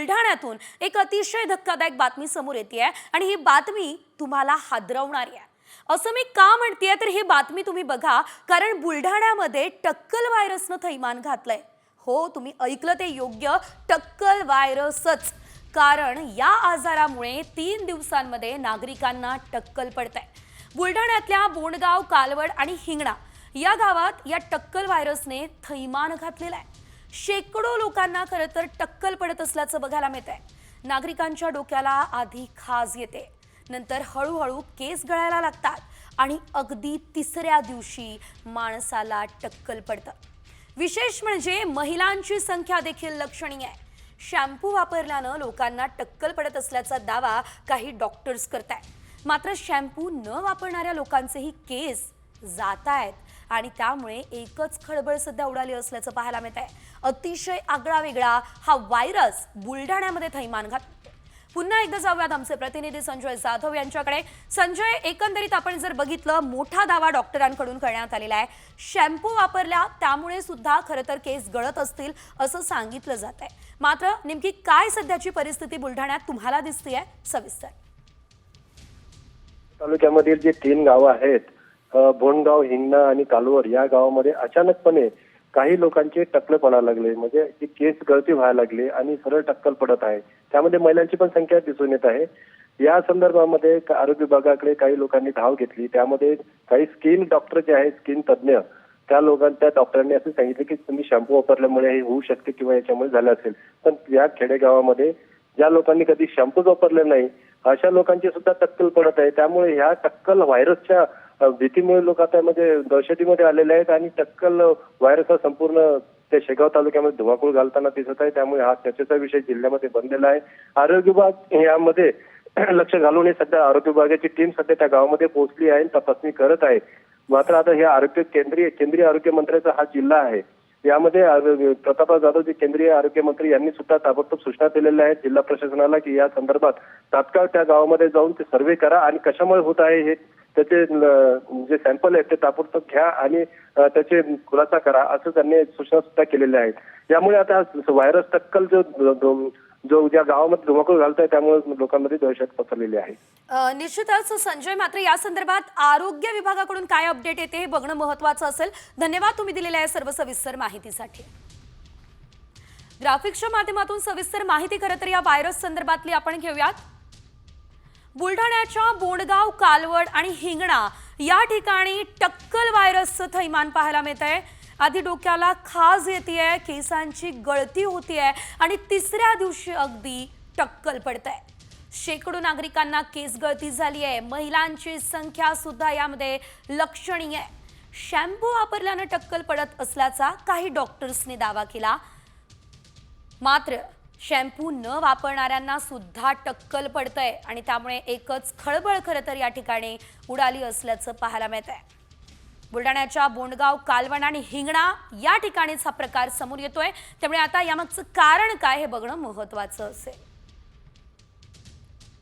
बुलढाण्यातून एक अतिशय धक्कादायक बातमी समोर येते आणि ही बातमी तुम्हाला हादरवणारी आहे। असं मी का म्हणतेय तर ही बातमी तुम्ही बघा, कारण बुलढाण्यामध्ये टक्कल व्हायरसनं थैमान घातलंय। हो, तुम्ही ऐकलं ते योग्य, टक्कल व्हायरसच। कारण या आजारामुळे 3 दिवसांमध्ये नागरिकांना टक्कल पडतंय। बुलढाण्यातल्या बोंडगाव, कालवड आणि हिंगणा या गावात या टक्कल व्हायरसने थैमान घातलेलं आहे। शेकडो लोकांना खरं तर टक्कल पडत असल्याचं बघायला मिळतंय। नागरिकांच्या डोक्याला आधी खाज येते, नंतर हळूहळू केस गळायला लागतात आणि अगदी तिसऱ्या दिवशी माणसाला टक्कल पडतं। विशेष म्हणजे महिलांची संख्या देखील लक्षणीय आहे। शॅम्पू वापरल्यानं लोकांना टक्कल पडत असल्याचा दावा काही डॉक्टर्स करतायत। मात्र शॅम्पू न वापरणाऱ्या लोकांचेही केस जात आहेत आणि त्यामुळे एकच खळबळ सध्या उडाली असल्याचं पाहायला मिळत आहे। अतिशय आगळा वेगळा हा व्हायरस बुलढाण्यामध्ये थैमान घातला। पुन्हा एकदा जाऊयात आमचे प्रतिनिधी संजय जाधव यांच्याकडे। संजय, एकंदरीत आपण जर बघितलं, मोठा दावा डॉक्टरांकडून करण्यात आलेला आहे। शॅम्पू वापरल्या त्यामुळे सुद्धा खरं तर केस गळत असतील असं सांगितलं जात आहे। मात्र नेमकी काय सध्याची परिस्थिती बुलढाण्यात तुम्हाला दिसतेय, सविस्तर? तालुक्यामधील जे 3 गावं आहेत, बोंडगाव, हिंगणा आणि कालवड, या गावामध्ये अचानकपणे काही लोकांचे टक्कल पडायला लागले, म्हणजे ती केस गळती व्हायला लागली आणि सरळ टक्कल पडत आहे। त्यामध्ये महिलांची पण संख्या दिसून येत आहे। या संदर्भामध्ये आरोग्य विभागाकडे काही लोकांनी धाव घेतली। त्यामध्ये काही स्किन डॉक्टर जे आहेत, स्किन तज्ञ, त्या डॉक्टरांनी असं सांगितलं की तुम्ही शॅम्पू वापरल्यामुळे हे होऊ शकते किंवा याच्यामुळे झालं असेल। पण या खेडेगावामध्ये ज्या लोकांनी कधी शॅम्पूच वापरले नाही अशा लोकांची सुद्धा टक्कल पडत आहे। त्यामुळे ह्या टक्कल व्हायरसच्या भीतीमुळे लोक आता म्हणजे दहशतीमध्ये आलेले आहेत आणि टक्कल व्हायरस हा संपूर्ण त्या शेगाव तालुक्यामध्ये धुमाकूळ घालताना दिसत आहे। त्यामुळे हा चर्चेचा विषय जिल्ह्यामध्ये बनलेला आहे। आरोग्य विभाग यामध्ये लक्ष घालून सध्या आरोग्य विभागाची टीम सध्या त्या गावामध्ये पोहोचली आहे, तपासणी करत आहे। मात्र आता हे आरोग्य केंद्रीय आरोग्य मंत्र्याचा हा जिल्हा आहे। यामध्ये प्रतापराव जाधव जे केंद्रीय आरोग्य मंत्री यांनी सुद्धा ताबडतोब सूचना दिलेल्या आहेत जिल्हा प्रशासनाला की या संदर्भात तात्काळ त्या गावामध्ये जाऊन ते सर्व्हे करा आणि कशामुळे होत आहे हे त्याचे जे सॅम्पल आहेत ते ताबडतोब घ्या आणि त्याचे खुलासा करा, असं त्यांनी सूचना सुद्धा केलेल्या आहेत। यामुळे आता व्हायरस टक्कल जो ज्या गावामध्ये धुमाकूळ घालताय त्यामुळे लोकांमध्ये दहशत पसरलेली आहे। निश्चितच संजय, मात्र या संदर्भात आरोग्य विभागाकडून काय अपडेट येते हे बघणं महत्त्वाचं असेल। धन्यवाद तुम्ही दिलेल्या या सर्व सविस्तर माहितीसाठी। ग्राफिक्सच्या माध्यमातून सविस्तर माहिती खरं तर या व्हायरस संदर्भातली आपण घेऊयात। बुलढाण्याच्या बोंडगाव, कालवड आणि हिंगणा या ठिकाणी टक्कल व्हायरसचं थैमान पाहायला मिळतंय। आधी डोक्याला खाज येतेय, केसांची गळती होतीये आणि तिसऱ्या दिवशी अगदी टक्कल पडतंय। शेकडो नागरिकांना केस गळती झाली आहे। महिलांची संख्या सुद्धा यामध्ये लक्षणीय आहे। शॅम्पू वापरल्यानं टक्कल पडत असल्याचा काही डॉक्टर्सनी दावा केला। मात्र शॅम्पू न वापरणाऱ्यांना सुद्धा टक्कल पडतंय आणि त्यामुळे एकच खळबळ खरं तर या ठिकाणी उडाली असल्याचं पाहायला मिळतंय। बुलढाण्याच्या बोंडगाव, कालवड आणि हिंगणा या ठिकाणीच हा प्रकार समोर येतोय। त्यामुळे आता यामागचं कारण काय हे बघणं महत्त्वाचं असेल।